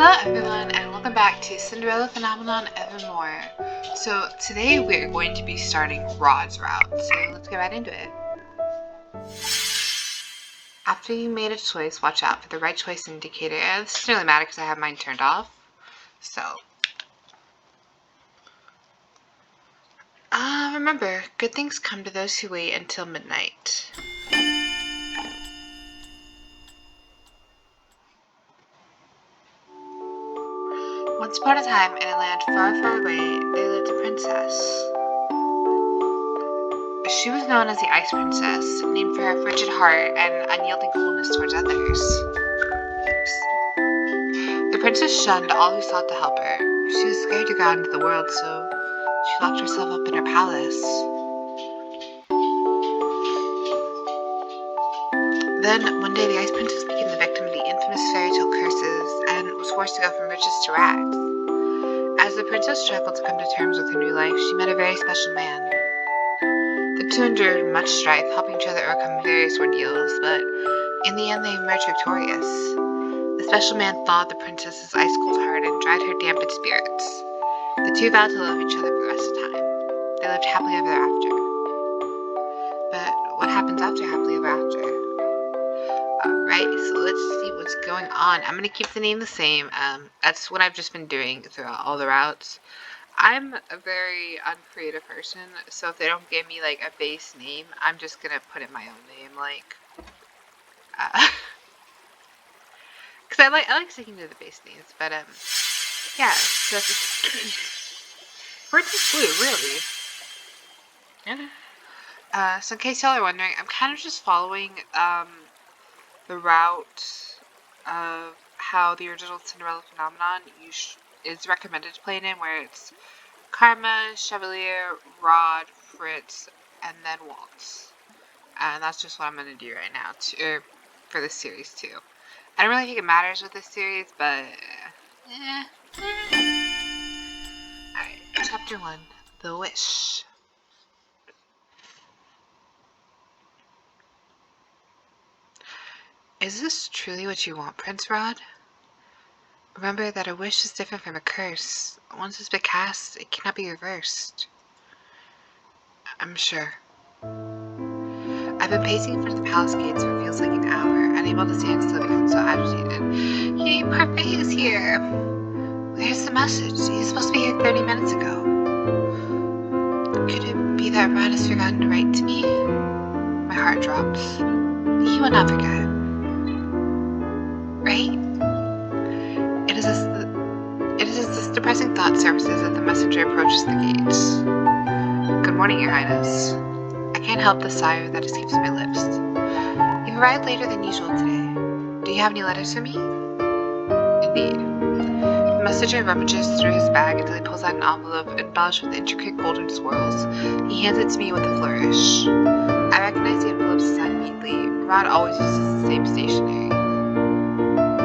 Hello everyone, and welcome back to Cinderella Phenomenon Evermore. So today we're going to be starting Rod's route, so let's get right into it. After you made a choice, watch out for the right choice indicator. This doesn't really matter because I have mine turned off. So, remember, good things come to those who wait until midnight. Once upon a time, in a land far, far away, there lived a princess. She was known as the Ice Princess, named for her frigid heart and unyielding coolness towards others. The princess shunned all who sought to help her. She was scared to go out into the world, so she locked herself up in her palace. Then, one day, the Ice Princess became the victim of the infamous fairy tale curses and was forced to go from riches to rags. As the princess struggled to come to terms with her new life, she met a very special man. The two endured much strife, helping each other overcome various ordeals, but in the end they emerged victorious. The special man thawed the princess's ice-cold heart and dried her dampened spirits. The two vowed to love each other for the rest of the time. They lived happily ever after. But what happens after happily ever after? Alright, so let's see what's going on. I'm going to keep the name the same. That's what I've just been doing throughout all the routes. I'm a very uncreative person, so if they don't give me like a base name, I'm just gonna put in my own name, like, because I like sticking to the base names. But yeah. So Princess Blue, really. Yeah. So in case y'all are wondering, I'm kind of just following the route of how the original Cinderella Phenomenon is recommended to play it in, where it's Karma, Chevalier, Rod, Fritz, and then Waltz. And that's just what I'm going to do right now for this series too. I don't really think it matters with this series, but Alright, Chapter 1, The Wish. Is this truly what you want, Prince Rod? Remember that a wish is different from a curse. Once it's been cast, it cannot be reversed. I'm sure. I've been pacing in front of the palace gates for what feels like an hour, unable to stand still because I'm so agitated. Hey, Parfait is here! Where's the message? He was supposed to be here 30 minutes ago. Could it be that Rod has forgotten to write to me? My heart drops. He will not forget. Right? It is this depressing thought surfaces as the messenger approaches the gates. Good morning, Your Highness. I can't help the sigh that escapes my lips. You've arrived later than usual today. Do you have any letters for me? Indeed. The messenger rummages through his bag until he pulls out an envelope embellished with intricate golden swirls. He hands it to me with a flourish. I recognize the envelope's design immediately. Rod always uses the same stationery.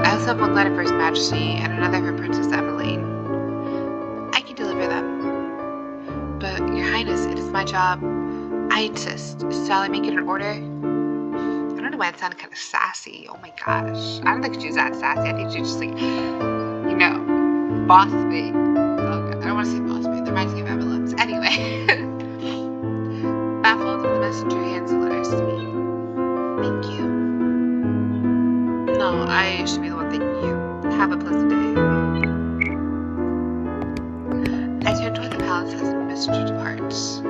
I also have one letter for His Majesty and another for Princess Emmeline. I can deliver them. But, Your Highness, it is my job. I insist. Shall I make it an order? I don't know why it sounded kind of sassy. Oh my gosh. I don't think she's that sassy. I think she's just like, you know, boss bait. Oh god, I don't want to say boss bait. That reminds me of Evelyn's. Anyway. Baffled, the messenger hands the letters to me. Thank you. No, I should be the one thanking you. Have a pleasant day. I turn toward the palace as the messenger departs.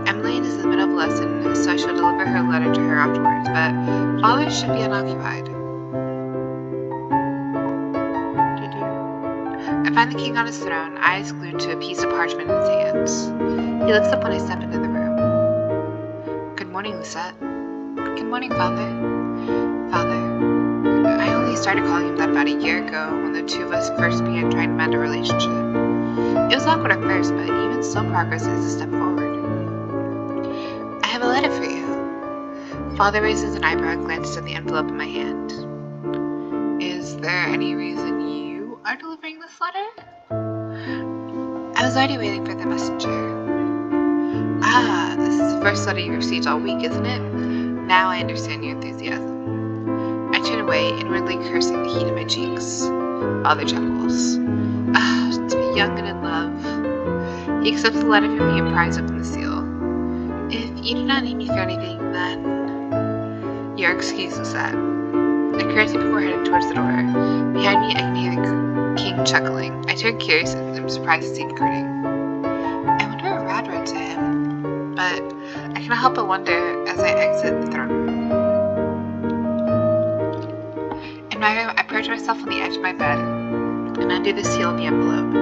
Emmeline is in the middle of a lesson, so I shall deliver her letter to her afterwards, but father should be unoccupied. I find the king on his throne, eyes glued to a piece of parchment in his hands. He looks up when I step into the room. Good morning, Lucette. Good morning, Father. Father, I only started calling him that about a year ago when the two of us first began trying to mend a relationship. It was awkward at first, but even so progress is a step forward. I have a letter for you. Father raises an eyebrow and glances at the envelope in my hand. Is there any reason you are delivering this letter? I was already waiting for the messenger. Ah, this is the first letter you received all week, isn't it? Now I understand your enthusiasm. I turn away, inwardly cursing the heat in my cheeks. father chuckles. To be young and in love. He accepts the letter from me and pries open the seal. If you do not need me for anything, then your excuse, Lucette. I curtsy before heading towards the door. Behind me, I can hear the king chuckling. I turn curious and am surprised to see him grinning. I wonder what Rod wrote to him, but I cannot help but wonder as I exit the throne room. In my room, I perch myself on the edge of my bed and undo the seal of the envelope.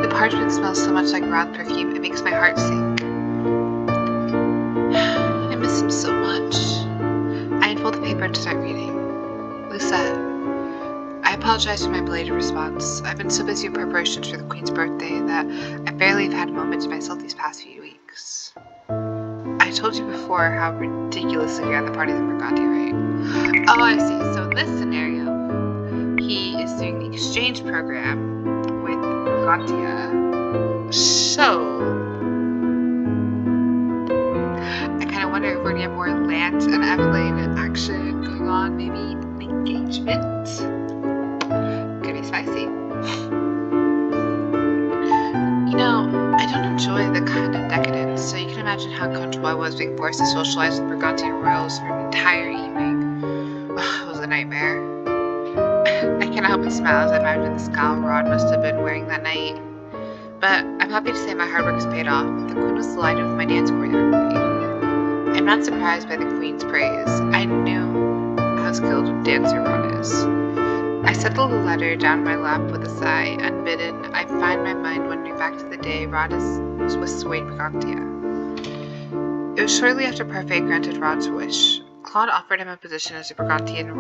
The parchment smells so much like Rod's perfume, it makes my heart sink. I miss him so much. I unfold the paper to start reading. Lucette, I apologize for my belated response. I've been so busy with preparations for the Queen's birthday that I barely have had a moment to myself these past few weeks. I told you before how ridiculously we had the party at Brugantia, right? Oh, I see. So in this scenario, he is doing the exchange program with Brugantia. So I kind of wonder if we're going to have more Lance and Evelyn action going on, maybe an engagement. Could be spicy. You know, I don't enjoy the kind of decadence, so you can imagine how uncomfortable I was being forced to socialize with Brugantia royals for an entire evening. It was a nightmare. I cannot help but smile as I imagine the scowl Rod must have been wearing that night. But I'm happy to say my hard work has paid off. The Queen was delighted with my dance choreography. I'm not surprised by the Queen's praise. I knew how skilled a dancer Rod is. I set the little letter down my lap with a sigh. Unbidden, I find my mind wandering back to the day Rod was whisked away to Brugantia. It was shortly after Parfait granted Rod's wish. Claude offered him a position as a Brugantia's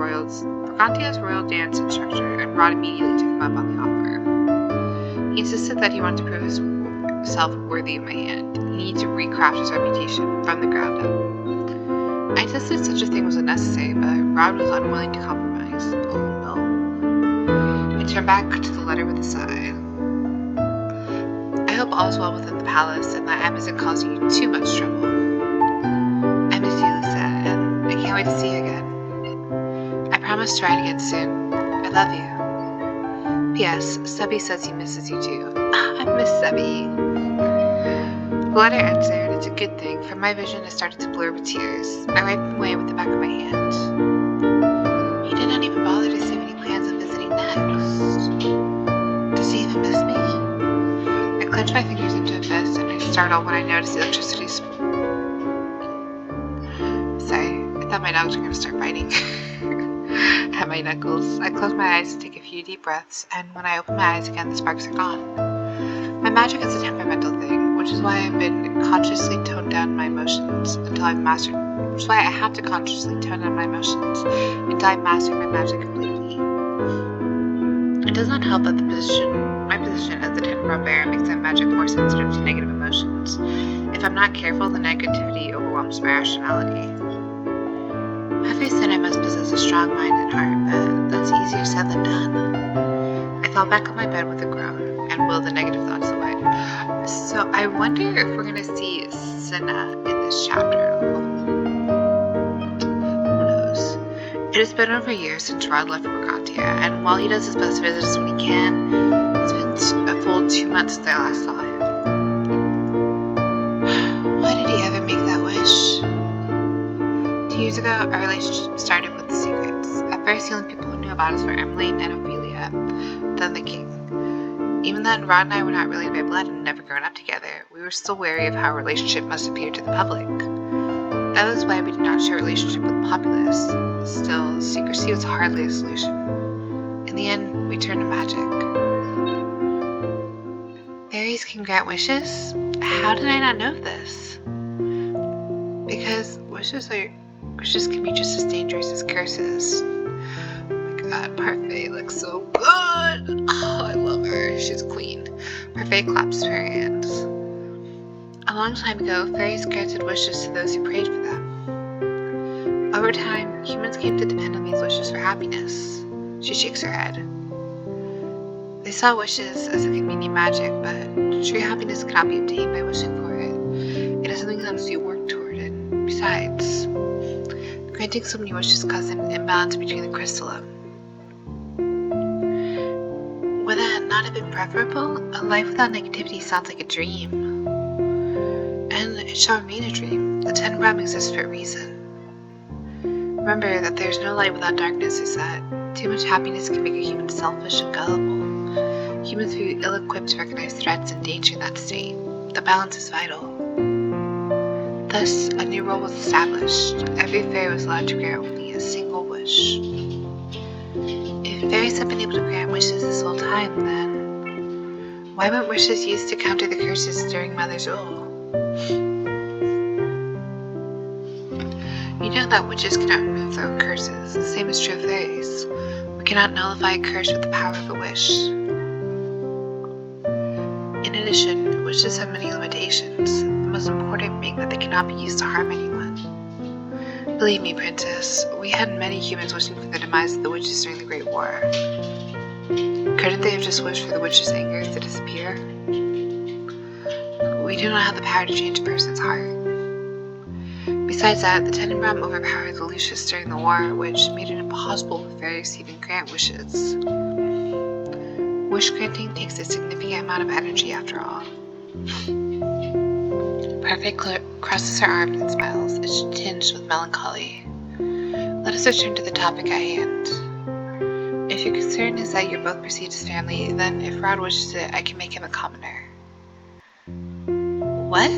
royal dance instructor, and Rod immediately took him up on the offer. He insisted that he wanted to prove himself worthy of my hand. He needed to recraft his reputation from the ground up. I insisted such a thing was unnecessary, but Rod was unwilling to compromise. Oh no. I turned back to the letter with a sigh. I hope all's well within the palace and that Em isn't causing you too much trouble. I miss you, Lucette, and I can't wait to see you again. I promise to write again soon. I love you. P.S. Sebby says he misses you too. I miss Sebby. The letter ends there, and it's a good thing, for my vision has started to blur with tears. I wipe them away with the back of my hand. He did not even bother to say when he plans on visiting next. Does he even miss me? I clench my fingers into a fist, and I startle when I notice the electricity. Sorry, I thought my dogs were going to start biting at my knuckles. I close my eyes and take a few deep breaths, and when I open my eyes again, the sparks are gone. My magic is a temperamental thing, which is why I've been consciously toned down my emotions until I've mastered. Which is why I have to consciously tone down my emotions until I've mastered my magic completely. It does not help that my position as the temporal bearer makes my magic more sensitive to negative emotions. If I'm not careful, the negativity overwhelms my rationality. Halfway said I must possess a strong mind and heart, but that's easier said than done. I fell back on my bed with a groan and willed the negative thoughts away. So I wonder if we're going to see Senna in this chapter. Who knows? It has been over a year since Rod left Brugantia, and while he does his best to visit us when he can, it's been a full 2 months since I last saw him. Why did he ever make that wish? 2 years ago, our relationship started with the secrets. At first, the only people who knew about us were Emmeline and Ophelia, then the king. Even then, Rod and I were not related by blood and had never grown up together. We were still wary of how our relationship must appear to the public. That was why we did not share a relationship with the populace. Still, secrecy was hardly a solution. In the end, we turned to magic. Fairies can grant wishes? How did I not know this? Because wishes can be just as dangerous as curses. Oh my god, Parfait looks so good! Oh, I love her. She's a queen. Parfait claps her hands. A long time ago, fairies granted wishes to those who prayed for them. Over time, humans came to depend on these wishes for happiness. She shakes her head. They saw wishes as a convenient magic, but true happiness cannot be obtained by wishing for it. It is something that must be worked toward, and besides, granting so many wishes caused an imbalance between the crystalline. not have been preferable? A life without negativity sounds like a dream. And it shall remain a dream. The Ten Realm exists for a reason. Remember that there is no light without darkness, Lucette. Too much happiness can make a human selfish and gullible. Humans will be ill-equipped to recognize threats and danger in that state. The balance is vital. Thus, a new rule was established. Every fairy was allowed to grant only a single wish. If fairies have been able to grant wishes this whole time, then why weren't wishes used to counter the curses during Mother's rule? You know that witches cannot remove their own curses. The same is true of fairies. We cannot nullify a curse with the power of a wish. In addition, wishes have many limitations, the most important being that they cannot be used to harm anyone. Believe me, Princess, we had many humans wishing for the demise of the witches during the Great War. Couldn't they have just wished for the witches' anger to disappear? We do not have the power to change a person's heart. Besides that, the Ten Realm overpowered the Lucius during the war, which made it impossible for fairies to even grant wishes. Wish granting takes a significant amount of energy after all. Perfect crosses her arms and smiles. It's tinged with melancholy. Let us return to the topic at hand. If your concern is that you're both perceived as family, then if Rod wishes it, I can make him a commoner. What?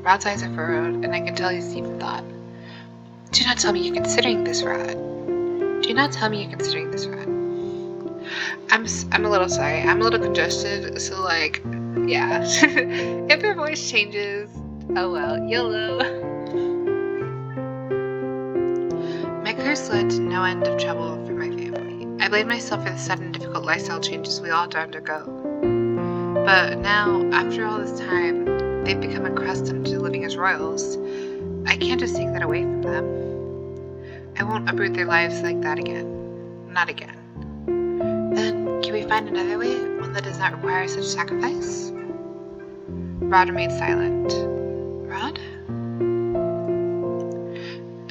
Rod's eyes are furrowed, and I can tell he's deep in thought. Do not tell me you're considering this, Rod. Do not tell me you're considering this, Rod. I'm a little sorry. I'm a little congested, so yeah. If her voice changes, oh well, YOLO. My curse led to no end of trouble for my family. I blamed myself for the sudden difficult lifestyle changes we all had to undergo. But now, after all this time, they've become accustomed to living as royals. I can't just take that away from them. I won't uproot their lives like that again. Not again. Then, can we find another way? One that does not require such sacrifice? Rod remained silent. Rod?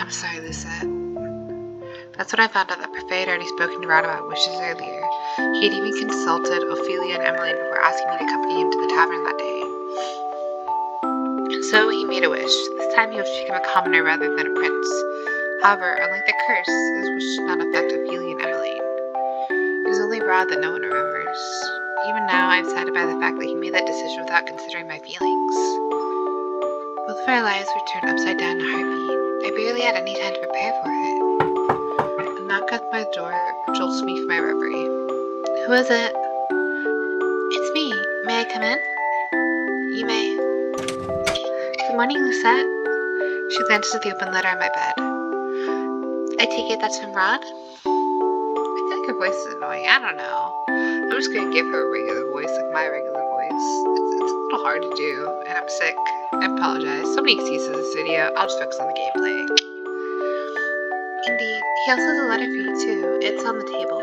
I'm sorry, Lucette. That's when I found out that Parfait had already spoken to Rod about wishes earlier. He had even consulted Ophelia and Emmeline before asking me to accompany him to the tavern that day. So he made a wish. This time he wished to become a commoner rather than a prince. However, unlike the curse, his wish did not affect Ophelia and Emmeline. It is only Rod that no one remembers. Even now, I'm saddened by the fact that he made that decision without considering my feelings. Both of our lives were turned upside down in a heartbeat. I barely had any time to prepare for it. A knock at my door jolts me from my reverie. Who is it? It's me. May I come in? You may. Good morning, Lucette. She glances at the open letter on my bed. I take it that's from Rod? I feel like her voice is annoying. I don't know. I'm just gonna give her a regular voice, like my regular voice. It's a little hard to do, and I'm sick. I apologize. So many excuses in this video. I'll just focus on the gameplay. Indeed. He also has a letter for you, too. It's on the table.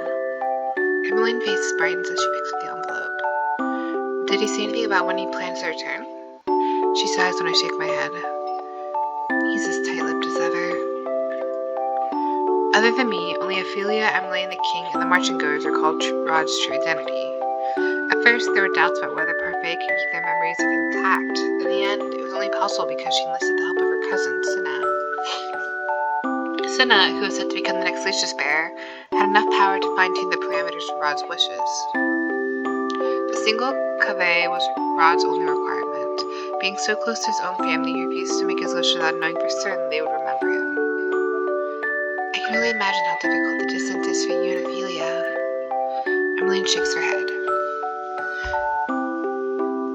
Emmeline's face brightens as she picks up the envelope. Did he say anything about when he plans to return? She sighs when I shake my head. He's as tight-lipped as ever. Other than me, only Ophelia, Emmeline, the king, and the marching-goers recalled Rod's true identity. At first, there were doubts about whether Parfait could keep their memories of him intact. In the end, it was only possible because she enlisted the help of her cousin, Cinna. Cinna, who was said to become the next Lucius bearer, had enough power to fine-tune the parameters for Rod's wishes. The single cave was Rod's only requirement. Being so close to his own family, he refused to make his wish without knowing for certain they would remember him. I can only imagine how difficult the distance is for you and Ophelia. Emmeline shakes her head.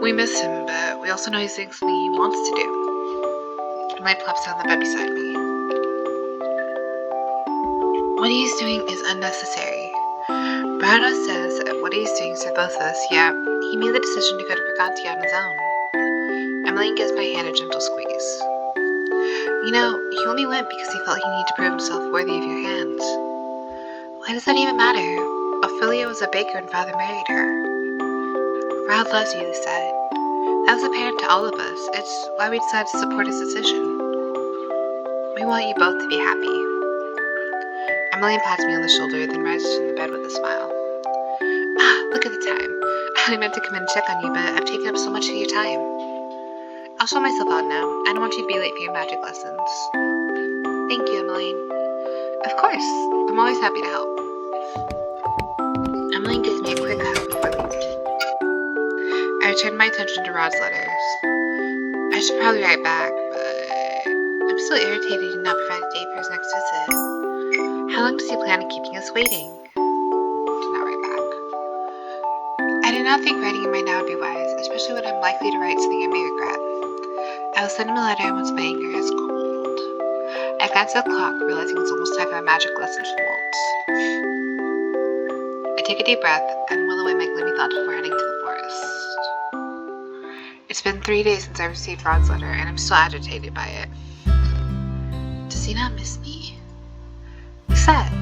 We miss him, but we also know he's doing something he wants to do. Emmeline plops down on the bed beside me. What he's doing is unnecessary. Brado says that what he's doing is for both of us, yet he made the decision to go to Brugantia on his own. Emmeline gives my hand a gentle squeeze. You know, he only went because he felt he needed to prove himself worthy of your hand. Why does that even matter? Ophelia was a baker and father married her. Rod loves you, Lucette. That was apparent to all of us. It's why we decided to support his decision. We want you both to be happy. Emmeline pats me on the shoulder, then rises from the bed with a smile. Ah, look at really meant to come in and check on you, but I've taken up so much of your time. I'll show myself out now. I don't want you to be late for your magic lessons. Thank you, Emmeline. Of course. I'm always happy to help. Emmeline gives me a quick hug before leaving. I return my attention to Rod's letters. I should probably write back, but I'm still irritated he did not provide a date for his next visit. How long does he plan on keeping us waiting? Do not write back. I did not think writing him right now would be wise, especially when I'm likely to write something I may regret. I will send him a letter once my anger has cooled. I glance at the clock, realizing it's almost time for my magic lessons with Waltz. I take a deep breath and will away my gloomy thoughts before heading to the forest. It's been 3 days since I received Rod's letter, and I'm still agitated by it. Does he not miss me? Lucette!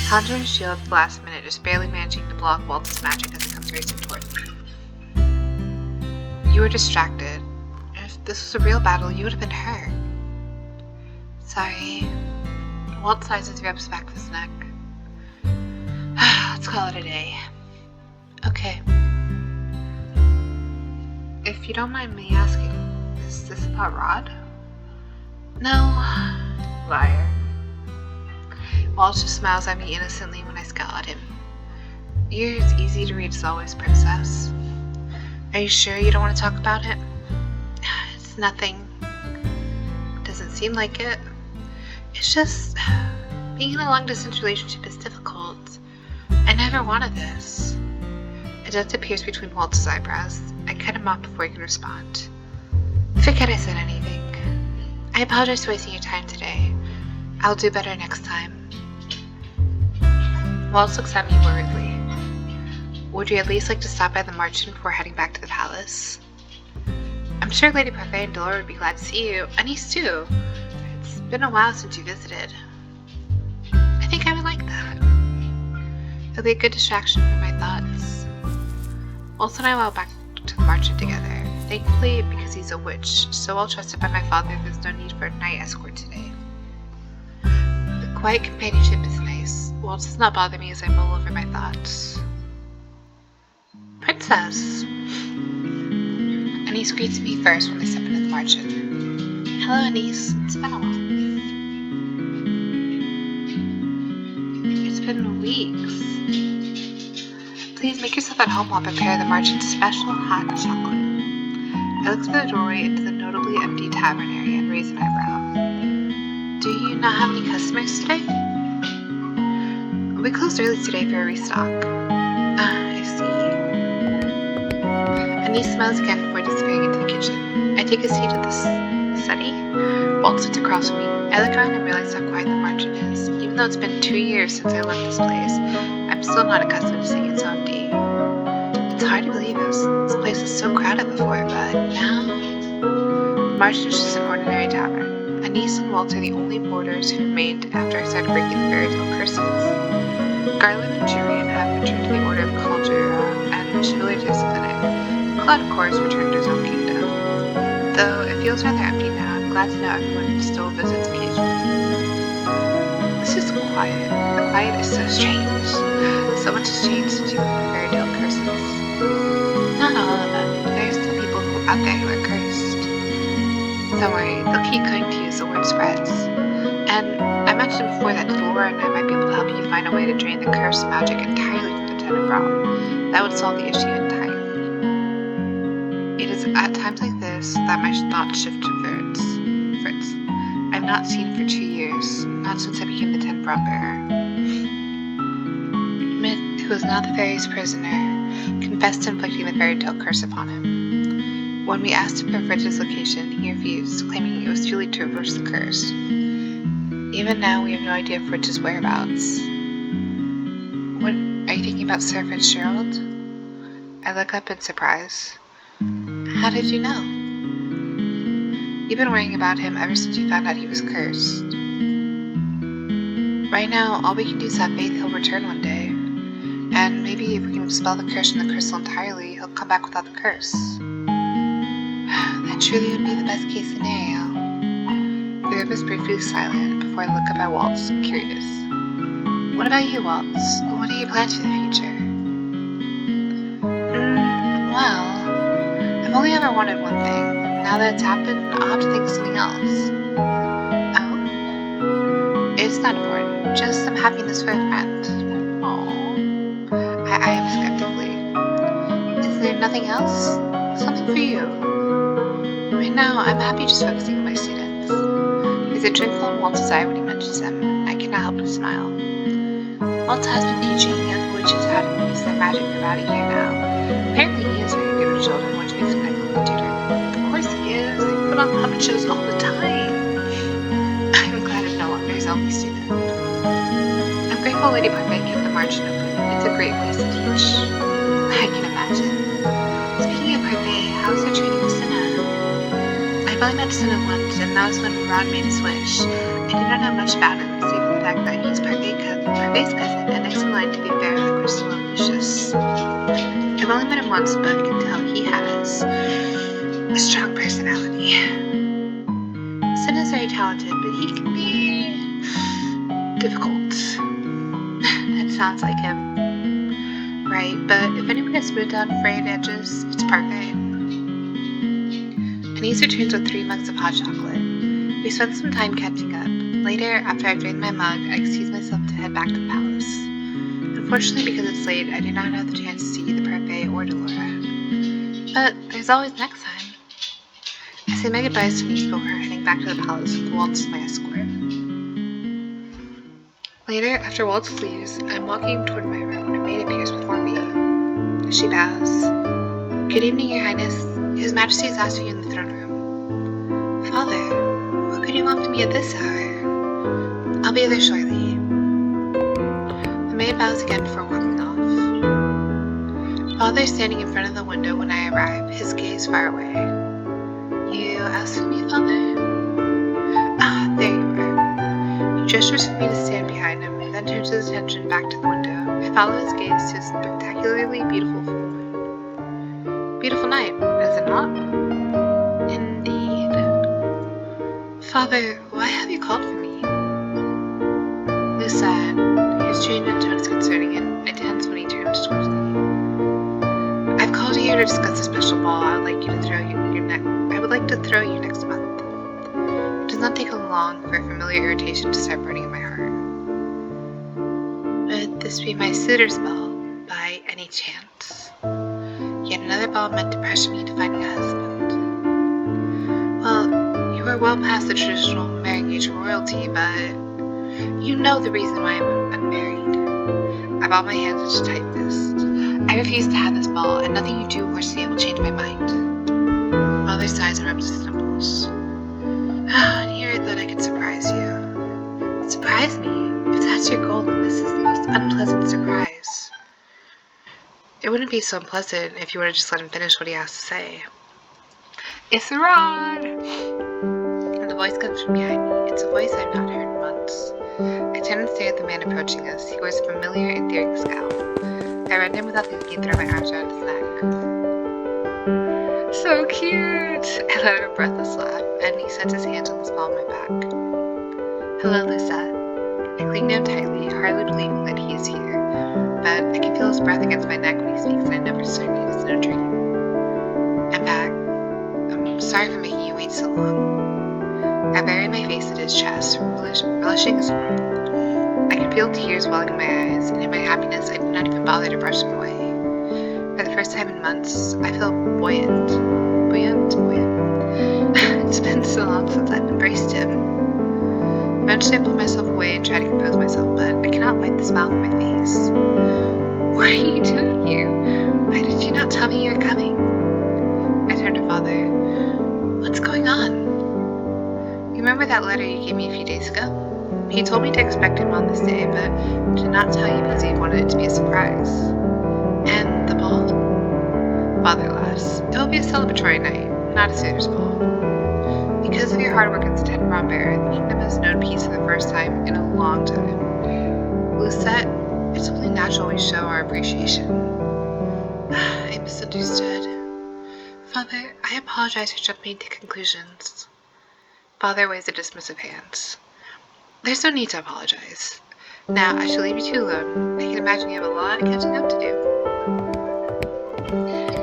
Conjuring shield at the last minute, just barely managing to block Waltz's magic as it comes racing toward me. You were distracted. If this was a real battle, you would have been hurt. Sorry. Waltz sizes the rubs back of his neck. Let's call it a day. Okay. If you don't mind me asking, is this about Rod? No. Liar. Waltz just smiles at me innocently when I scowl at him. You're as easy to read as always, princess. Are you sure you don't want to talk about it? It's nothing. Doesn't seem like it. It's just, being in a long-distance relationship is difficult. I never wanted this. A dent appears between Waltz's eyebrows. I cut him off before he can respond. Forget I said anything. I apologize for wasting your time today. I'll do better next time. Waltz looks at me worriedly. Would you at least like to stop by the Marchand before heading back to the palace? I'm sure Lady Parfait and Delora would be glad to see you. Anise too. It's been a while since you visited. I think I would like that. It'll be a good distraction from my thoughts. Waltz and I walk back to the Marchand together. Thankfully, because he's a witch, so well trusted by my father, there's no need for a night escort today. The quiet companionship is nice. Waltz does not bother me as I mull over my thoughts. Princess! Anise greets me first when I step into the Marchand. Hello, Anise. It's been a while. It's been weeks. Please make yourself at home while I prepare the Marchand's special hot chocolate. I look through the doorway into the notably empty tavern area and raise an eyebrow. Do you not have any customers today? We closed early today for a restock. I see. Anise smiles again before disappearing into the kitchen. I take a seat at the study. Waltz sits across from me. I look around and realize how quiet the Marchand is. Even though it's been 2 years since I left this place, I'm still not accustomed to seeing it so empty. It's hard to believe this place was so crowded before, but now... The Marchand is just an ordinary tavern. Anise and Waltz are the only boarders who remained after I started breaking the fairy tale curses. Garland and Julian have returned to the Order of Caldera, and Chevalier Disciplinary. Claude, of course, returned to his own kingdom. Though it feels rather empty now, I'm glad to know everyone still visits occasionally. This is quiet. The quiet is so strange. So much has changed since you broke the fairy tale curses. Not all of them. There are still people out there who are cursed. Don't worry, they'll keep coming to you as the word spreads. And I mentioned before that Delora and I might be able to help you find a way to drain the cursed magic entirely from the Ten of Brahm. That would solve the issue entirely. It is at times like this that my thoughts shift to Fritz. I've not seen him for 2 years, not since I became the 10th Brahm bearer. Smith, who is now the fairy's prisoner, confessed to inflicting the fairy tale curse upon him. When we asked him for Fritz's location, he refused, claiming it was too late to reverse the curse. Even now, we have no idea of Fritz's whereabouts. What, are you thinking about Sir Fitzgerald? I look up in surprise. How did you know? You've been worrying about him ever since you found out he was cursed. Right now, all we can do is have faith he'll return one day. And maybe if we can expel the curse from the crystal entirely, he'll come back without the curse. That truly would be the best case scenario. The room is briefly silent before I look up at Waltz, curious. What about you, Waltz? What are your plans for the future? only ever wanted one thing. Now that it's happened, I'll have to think of something else. Oh? It's not important. Just some happiness for a friend. Aww. I am skeptically. Is there nothing else? Something for you. Right now, I'm happy just focusing on my students. There's a twinkle in Waltz's eye when he mentions them. I cannot help but smile. Waltz has been teaching young witches how to use their magic for about a year now. Apparently he is very good with children, which makes him an excellent tutor. Of course he is. They put on puppet shows all the time. I'm glad I'm no longer his only student. I'm grateful Lady Parfait kept the margin open. It's a great place to teach. I can imagine. Speaking of Parfait, how's their training with Cinna? I've only met Cinna once, and that was when Rod made his wish. I did not know much about him, save for the fact that he's Parfait's cousin, and next in line to be fair with the Crystal of Lucius. I've only met him once, but I can tell he has a strong personality. Cinna's very talented, but he can be difficult. That sounds like him. Right, but if anyone has smoothed out frayed edges, it's Parfait. Anise returns with 3 mugs of hot chocolate. We spent some time catching up. Later, after I've drained my mug, I excuse myself to head back to the palace. Unfortunately, because it's late, I did not have the chance to see either Parfait or Delora. But there's always next time. I say my goodbyes to Niece before heading back to the palace with Waltz as my escort. Later, after Waltz leaves, I'm walking toward my room when a maid appears before me. She bows. Good evening, Your Highness. His Majesty has asked for you in the throne room. Father, what could you want from me at this hour? I'll be there shortly. The maid bows again before walking off. Father is standing in front of the window when I arrive, his gaze far away. You asked for me, Father? Ah, there you are. He gestures for me to stand behind him, and then turns his attention back to the window. I follow his gaze to a spectacularly beautiful full moon. Beautiful night, is it not? Indeed. Father, why have you called for me? Lucette, his trained tone is concerning and intense when he turns towards me. I've called you here to discuss a special ball I would like to throw you next month. It does not take long for a familiar irritation to start burning in my heart. Would this be my suitor's ball, by any chance? Yet another ball meant to pressure me into finding a husband. Well, you are well past the traditional marrying age of royalty, but you know the reason why I'm unmarried. I ball my hands into a tight fist. I refuse to have this ball, and nothing you do or say will change my mind. Father sighs and rubs his temples. And here I thought I could surprise you. Surprise me? If that's your goal, then this is the most unpleasant surprise. It wouldn't be so unpleasant if you were to just let him finish what he has to say. It's Rod! And the voice comes from behind me. It's a voice I've not heard in months. I turn and stare at the man approaching us. He wears a familiar, endearing scowl. I run to him without thinking and throw my arms around his neck. So cute! I let out a breathless laugh, and he sets his hands on the small of my back. Hello, Lucette. I cling to him tightly, hardly believing that he is here, but I can feel his breath against my neck when he speaks, and I know for certain he was in a dream. I'm back. I'm sorry for making you wait so long. I bury my face at his chest, relishing his warmth. I can feel tears welling in my eyes, and in my happiness I do not even bother to brush them away. For the first time in months, I feel buoyant. It's been so long since I've embraced him. Eventually I pull myself away and try to compose myself, but I cannot wipe the smile from my face. What are you doing here? Why did you not tell me you were coming? I turn to Father. What's going on? You remember that letter you gave me a few days ago? He told me to expect him on this day, but did not tell you because he wanted it to be a surprise. And the ball? Father laughs. It will be a celebratory night, not a suitor's ball. Because of your hard work as a tenor bearer, the kingdom has known peace for the first time in a long time. Lucette, it's only natural we show our appreciation. I misunderstood. Father, I apologize for jumping to conclusions. Father waves a dismissive hand. There's no need to apologize. Now, I shall leave you two alone. I can imagine you have a lot of catching up to do.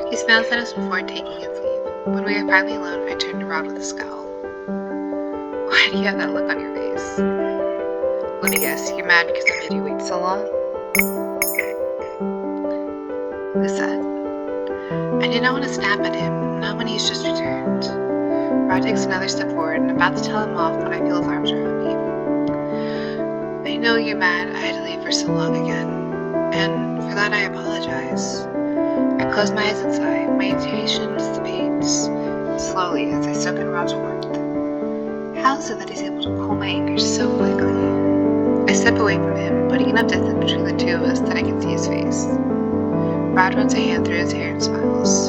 He smiles at us before taking his leave. When we were finally alone, I turned to Rod with a scowl. Why do you have that look on your face? Let me guess, you're mad because I made you wait so long? Lucette. I did not want to snap at him, not when he's just returned. Rod takes another step forward and I'm about to tell him off when I feel his arms around me. I know you're mad I had to leave for so long again, and for that I apologize. I close my eyes and sigh. My irritation dissipates slowly as I soak in Rod's warmth. How is it that he's able to cool my anger so quickly? I step away from him, putting enough distance between the two of us that I can see his face. Rod runs a hand through his hair and smiles.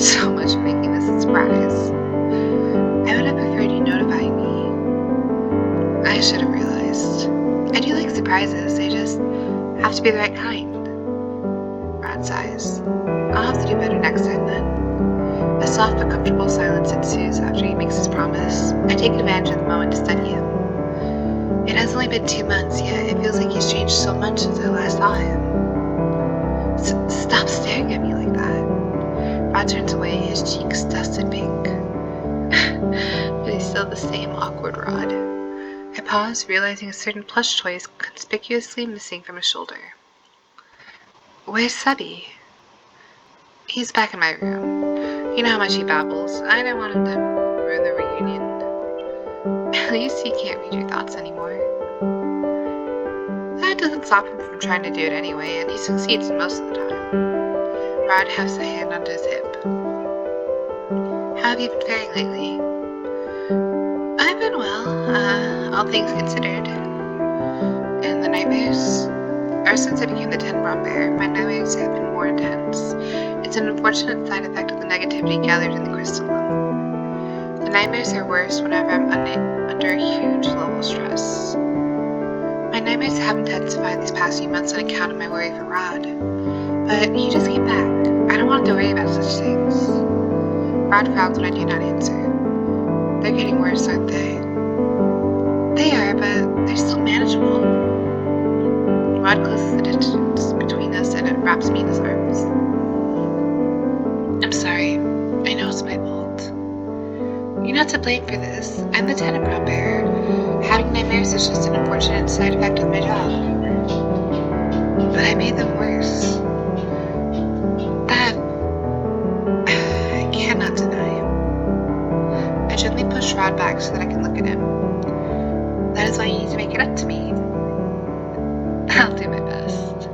So much for making this a surprise. I would have preferred you notifying me. I should have realized. I do like surprises, they just have to be the right kind. Rod sighs. I'll have to do better next time then. A soft but comfortable silence ensues after he makes his promise. I take advantage of the moment to study him. It has only been 2 months, yet it feels like he's changed so much since I last saw him. Stop staring at me like that. Rod turns away, his cheeks dusted pink. But he's still the same awkward Rod. I pause, realizing a certain plush toy is conspicuously missing from his shoulder. Where's Subby? He's back in my room. You know how much he babbles. I don't want him to ruin the reunion. At least he can't read your thoughts anymore. That doesn't stop him from trying to do it anyway, and he succeeds most of the time. Rod has a hand onto his hip. How have you been faring lately? I've been well, all things considered. And the nightmares? Ever since I became the Tenenbaum Bear, my nightmares have been more intense. It's an unfortunate side effect of the negativity gathered in the crystalline. The nightmares are worse whenever I'm under a huge level of stress. My nightmares have intensified these past few months on account of my worry for Rod. But he just came back. I don't want to worry about such things. Rod frowns when I do not answer. They're getting worse, aren't they? They are, but they're still manageable. Rod closes the distance between us and it wraps me in his arms. I'm sorry. I know it's my fault. You're not to blame for this. I'm the Tenenbaum Bearer. Having nightmares is just an unfortunate side effect of my job. But I made them worse. That I cannot deny. I gently push Rod back so that I can look at him. That is why you need to make it up to me. I'll do my best.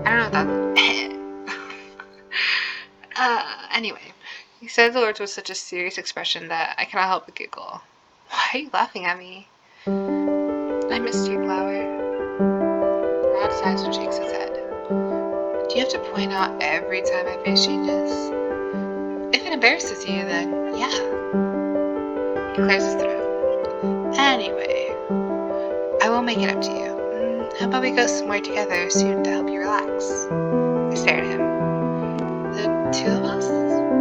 I don't know what that's... Anyway, he said the words with such a serious expression that I cannot help but giggle. Why are you laughing at me? I missed you, Flower. Rod sighs and shakes his head. Do you have to point out every time my face changes? If it embarrasses you, then yeah. He clears his throat. Anyway, I will make it up to you. How about we go somewhere together soon to help you relax? I stare at him. The two of us?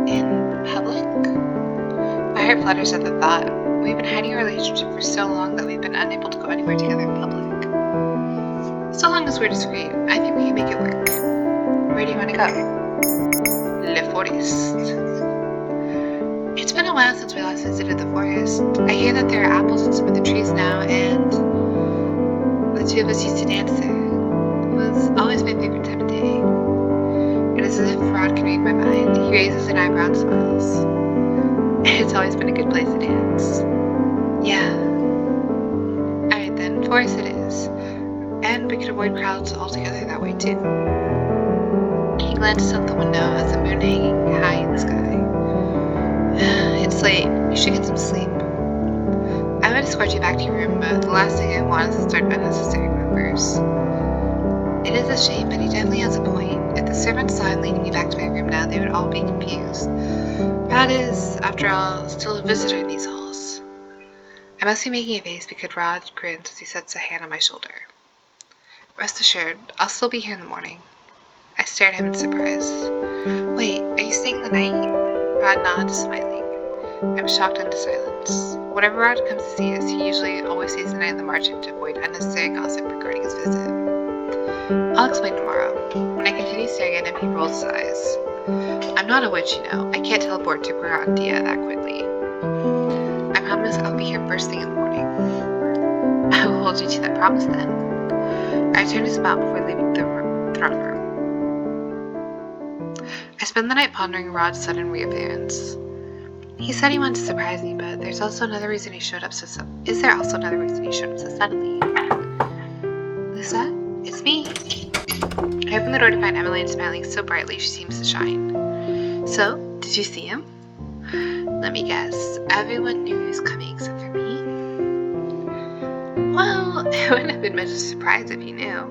In public? My heart flutters at the thought. We've been hiding our relationship for so long that we've been unable to go anywhere together in public. So long as we're discreet, I think we can make it work. Where do you want to go? Le Forest. It's been a while since we last visited the forest. I hear that there are apples in some of the trees now, and the two of us used to dance there. It was always my favorite time of day. It is as if Rod can read my mind. He raises an eyebrow and smiles. It's always been a good place to dance. Yeah. Alright then, forest it is. And we could avoid crowds altogether that way too. He glances out the window at the moon hanging high in the sky. It's late. You should get some sleep. I would escort you back to your room, but the last thing I want is to start unnecessary rumors. It is a shame, but he definitely has a point. If the servants saw him leading me back to my room now, they would all be confused. Rod is, after all, still a visitor in these halls. I must be making a face because Rod grins as he sets a hand on my shoulder. Rest assured, I'll still be here in the morning. I stare at him in surprise. Wait, are you staying the night? Rod nods, smiling. I'm shocked into silence. Whenever Rod comes to see us, he usually always stays the night in the margin to avoid unnecessary gossip regarding his visit. I'll explain tomorrow. When I continue staring at him, he rolls his eyes. I'm not a witch, you know. I can't teleport to Brugantia that quickly. I promise I'll be here first thing in the morning. I will hold you to that promise then. I turn to smile before leaving the throne room. I spend the night pondering Rod's sudden reappearance. He said he wanted to surprise me, but there's also another reason he showed up so suddenly? Lucette, it's me. I open the door to find Emily smiling so brightly she seems to shine. So, did you see him? Let me guess. Everyone knew he was coming except for me. Well, it wouldn't have been much of a surprise if you knew.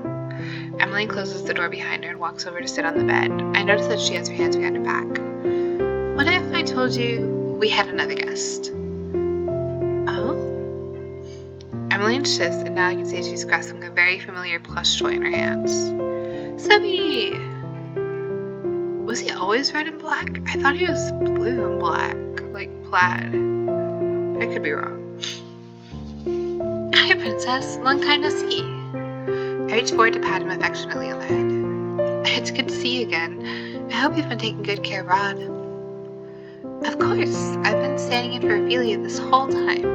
Emily closes the door behind her and walks over to sit on the bed. I notice that she has her hands behind her back. What if I told you we had another guest? Oh? Emily shifts, and now I can see she's grasping a very familiar plush toy in her hands. Sebby! Was he always red and black? I thought he was blue and black, like plaid. I could be wrong. Hi, Princess. Long time no see. I reach forward to pat him affectionately on the head. It's good to see you again. I hope you've been taking good care of Rod. Of course. I've been standing in for Ophelia this whole time.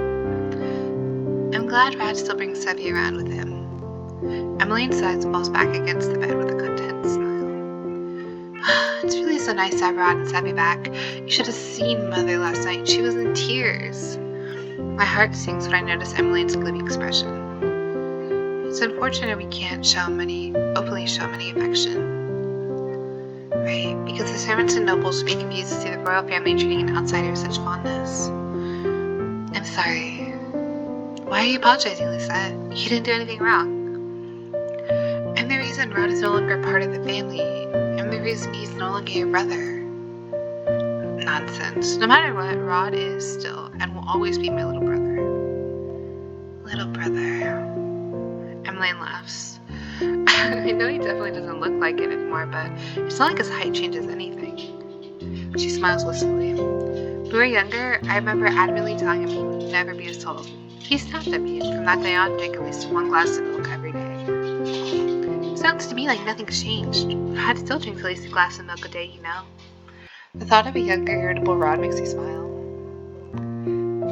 I'm glad Rod still brings Sebby around with him. Emily sighs and falls back against the bed with a content smile. It's really so nice to have Rod and Sebby back. You should have seen Mother last night. She was in tears. My heart sinks when I notice Emmeline's gloomy expression. It's unfortunate we can't openly show many affection. Right, because the servants and nobles would be confused to see the royal family treating an outsider with such fondness. I'm sorry. Why are you apologizing, Lucette? You didn't do anything wrong. I'm the reason Rod is no longer part of the family. I'm the reason he's no longer your brother. Nonsense. No matter what, Rod is still and will always be my little brother. Little brother. Emily laughs. I know he definitely doesn't look like it anymore, but it's not like his height changes anything. She smiles wistfully. When we were younger, I remember adamantly telling him he would never be as tall as me. He snapped at me, and from that day on, drank at least one glass of milk every day. It sounds to me like nothing's changed. Rod still drinks at least a glass of milk a day, you know. The thought of a younger, irritable Rod makes me smile.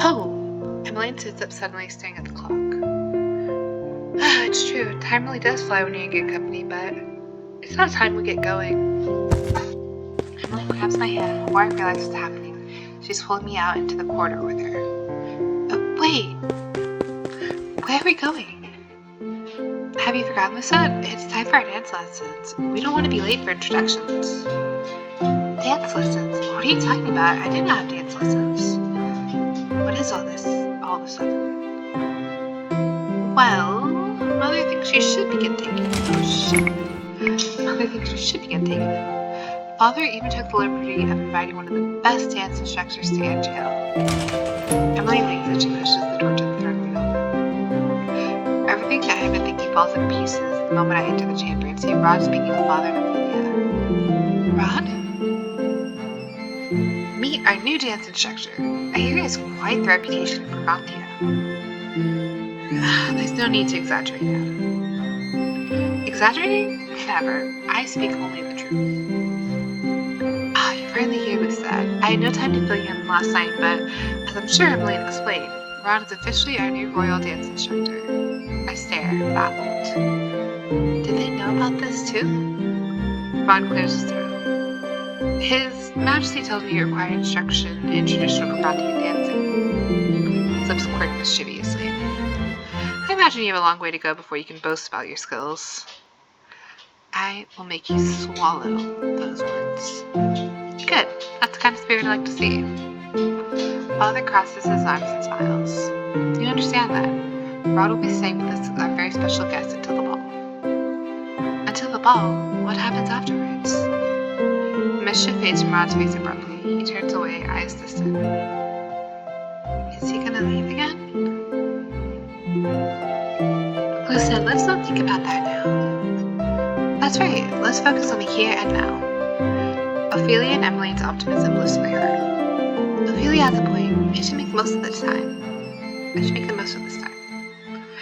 Oh! Emily sits up suddenly, staring at the clock. It's true, time really does fly when you're in good company, but it's not time we get going. Emily grabs my hand before I realize what's happening. She's pulling me out into the corridor with her. Wait! Where are we going? Have you forgotten, Lucette? It's time for our dance lessons. We don't want to be late for introductions. Dance lessons? What are you talking about? I didn't have dance lessons. What is all this of a sudden? Well, Mother thinks you should begin taking it. Oh, shit. Mother thinks you should begin taking it. Father even took the liberty of inviting one of the best dance instructors to Aunt Jail. Emily winks as she pushes the door to the third wheel. Everything that I have been thinking falls into pieces the moment I enter the chamber and see Rod speaking with Father and Ophelia. Rod? Meet our new dance instructor. I hear he has quite the reputation in Brugantia. There's no need to exaggerate that. Exaggerating? Never. I speak only the truth. You're finally here, Lucette. I had no time to fill you in last night, but as I'm sure Emily explained, Rod is officially our new royal dance instructor. I stare, baffled. Did they know about this too? Rod clears his throat. His Majesty tells me you require instruction in traditional Brugantian dancing. His lips quirk mischievously. I imagine you have a long way to go before you can boast about your skills. I will make you swallow those words. Good. That's the kind of spirit I like to see. Father crosses his arms and smiles. You understand that? Rod will be staying with us as our very special guest until the ball. Until the ball? What happens afterwards? The mischief fades from Rod's face abruptly. He turns away, eyes distant. Is he gonna leave again? Listen, let's not think about that now. That's right, let's focus on the here and now. Ophelia and Emmeline's optimism lifts my heart. Ophelia has a point. I should make the most of this time.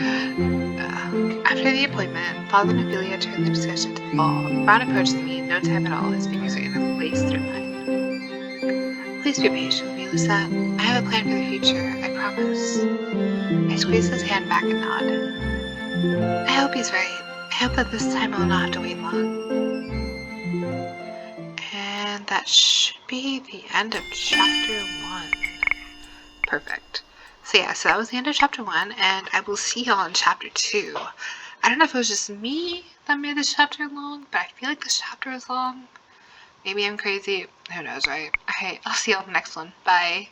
After the appointment, Father and Ophelia turned the discussion to the ball. Ron approached me in no time at all, his fingers are in a lace through mine. Please be patient with me, Lucette. I have a plan for the future, I promise. I squeezed his hand back and nodded. I hope he's right. I hope that this time I will not have to wait long. And that should be the end of chapter 1. Perfect. So yeah, so that was the end of chapter 1, and I will see y'all in chapter 2. I don't know if it was just me that made this chapter long, but I feel like this chapter is long. Maybe I'm crazy. Who knows, right? Alright, I'll see y'all in the next one. Bye.